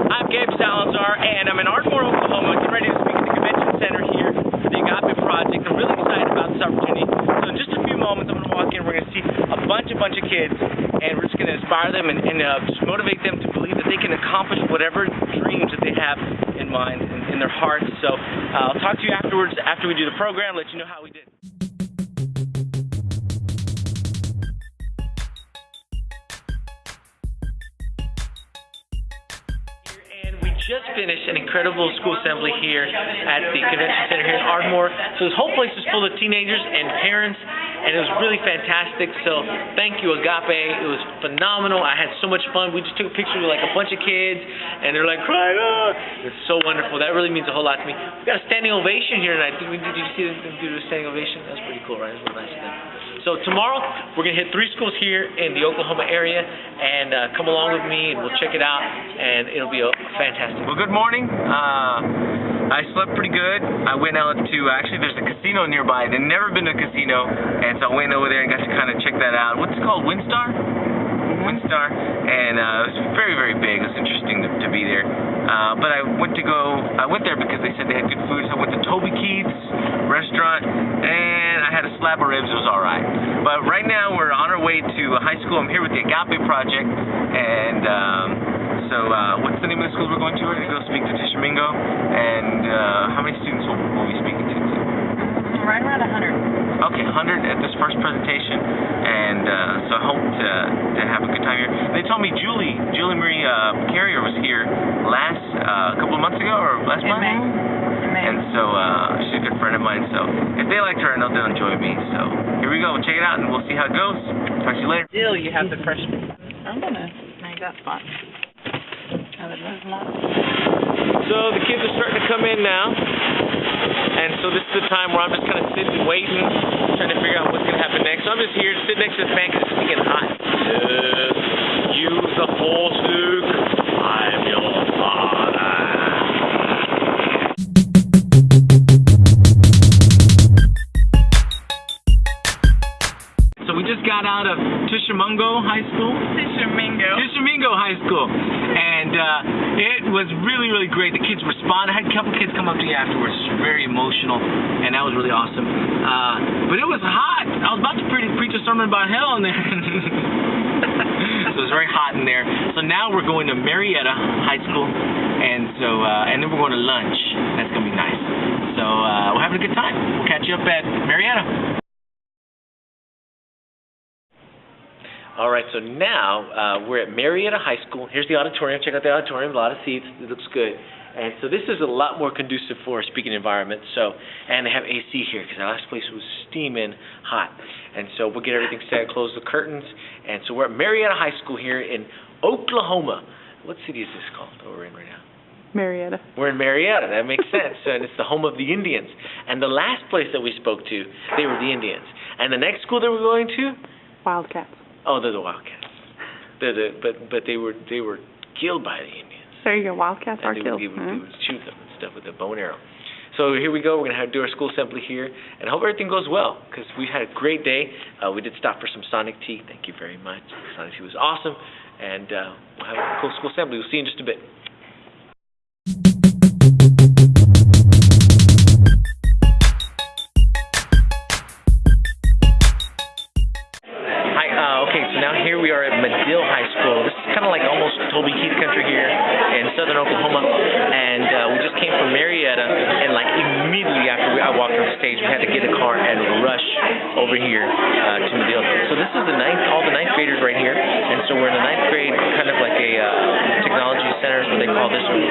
I'm Gabe Salazar, and I'm in Ardmore, Oklahoma, getting ready to speak at the convention center here for the Agape project. I'm really excited about this opportunity. So in just a few moments, I'm going to walk in. We're going to see a bunch of kids, and we're just going to inspire them and just motivate them to believe that they can accomplish whatever dreams that they have in mind, in their hearts. So I'll talk to you afterwards, after we do the program, let you know how we did. Just finished an incredible school assembly here at the convention center here in Ardmore. So this whole place is full of teenagers and parents, and it was really fantastic. So thank you, Agape. It was phenomenal. I had so much fun. We just took a picture with like a bunch of kids, and they're like crying. Oh. It's so wonderful. That really means a whole lot to me. We got a standing ovation here tonight. Did you see them do the standing ovation? That's pretty cool, right? It's really nice of them. So tomorrow we're gonna hit 3 schools here in the Oklahoma area, and come along with me, and we'll check it out, and it'll be fantastic. Well, good morning. I slept pretty good. I went out to, actually there's a casino nearby. I'd never been to a casino, and so I went over there and got to kind of check that out. What's it called, Windstar? Windstar, and it was very, very big. It was interesting to be there. But I went there because they said they had good food, so I went to Toby Keith's restaurant, and I had a slab of ribs. It was all right. But right now we're on our way to high school. I'm here with the Agape project, and so what's the name of the school we're going to? We're going to go speak to Tisha Mingo, and how many students will we speaking to? Right around 100. Okay, 100 at this first presentation, and so I hope to have a good time here. They told me Julie Marie Carrier was here a couple of months ago, or last month? In May. And so she's a good friend of mine, so if they liked her, I know they'll enjoy me. So here we go, we'll check it out, and we'll see how it goes. Talk to you later. Madill, you have the freshman. I'm going to make that spot. I would move them up. So the kids are starting to come in now, and so this is the time where I'm just kind of sitting and waiting, trying to figure out what's going to happen next. So I'm just here to sit next to this fan because it's getting hot. Use the force, Luke. I'm your father. So we just got out of Tisha Mingo High School. Tisha Mingo High School. And it was really, really great. The kids responded. I had a couple kids come up to me afterwards, very emotional, and that was really awesome. But it was hot. I was about to preach a sermon about hell in there. So it was very hot in there. So now we're going to Marietta High School, and so and then we're going to lunch. That's going to be nice. So we're having a good time. We'll catch you up at Marietta. All right, so now we're at Marietta High School. Here's the auditorium. Check out the auditorium. A lot of seats. It looks good. And so this is a lot more conducive for a speaking environment. And they have AC here because our last place was steaming hot. And so we'll get everything set, close the curtains. And so we're at Marietta High School here in Oklahoma. What city is this called that we're in right now? Marietta. We're in Marietta. That makes sense. And it's the home of the Indians. And the last place that we spoke to, they were the Indians. And the next school that we're going to? Wildcats. Oh, they're the Wildcats. But they were killed by the Indians. There you go. Wildcats are killed. They would shoot them and stuff with a bow and arrow. So here we go. We're going to do our school assembly here, and I hope everything goes well because we had a great day. We did stop for some Sonic tea. Thank you very much. Sonic tea was awesome, and we'll have a cool school assembly. We'll see you in just a bit. Here we are at Madill High School. This is kind of like almost Toby Keith country here in southern Oklahoma, and we just came from Marietta, and like immediately after I walked on the stage, we had to get a car and rush over here to Madill. So this is all the ninth graders right here, and so we're in the ninth grade, kind of like a technology center is what they call this one.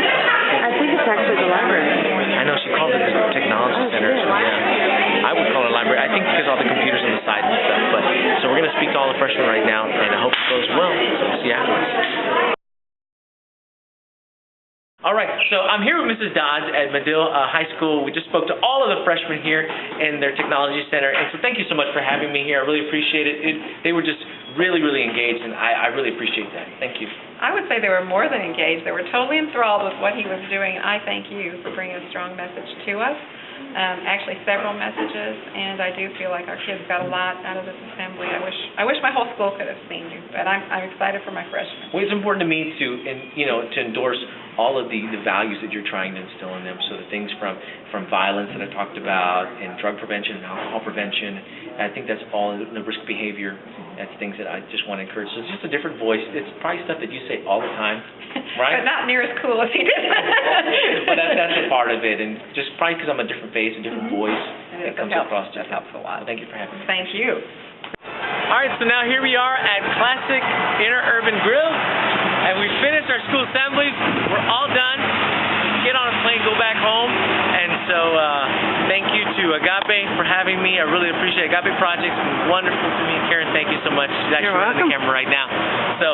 I think it's actually the library. I know, she called it the technology center, so yeah. I would call it a library. I think because all the computers on the side and stuff, but so we're going to speak to all the freshmen right now, and I hope it goes well, so we'll see you afterwards. All right, so I'm here with Mrs. Dodds at Madill High School. We just spoke to all of the freshmen here in their technology center, and so thank you so much for having me here. I really appreciate it. They were just really, really engaged, and I really appreciate that. Thank you. I would say they were more than engaged. They were totally enthralled with what he was doing, and I thank you for bringing a strong message to us. Actually, several messages, and I do feel like our kids got a lot out of this assembly. I wish my whole school could have seen you, but I'm excited for my freshmen. Well, it's important to me to endorse all of the values that you're trying to instill in them. So the things from violence that I talked about, and drug prevention and alcohol prevention, I think that's all the risk behavior. That's things that I just want to encourage. So it's just a different voice. It's probably stuff that you say all the time, right? But not near as cool as he did. But that's a part of it, and just probably because I'm a different face, a different voice, it comes across. That helps a lot. Well, thank you for having me. Thank you. All right, so now here we are at Classic Interurban Grill, and we finished our school assemblies. We're all done. Get on a plane, go back home, and so thank you to Agape for having me. I really appreciate it. Agape Project's been wonderful to me. Karen, thank you so much. She's actually on the camera right now. So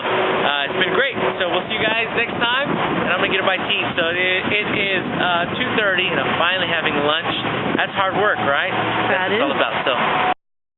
it's been great. So we'll see you guys next time, and I'm going to get a bite to eat. So it is 2:30, and I'm finally having lunch. That's hard work, right? That's what it's all about. So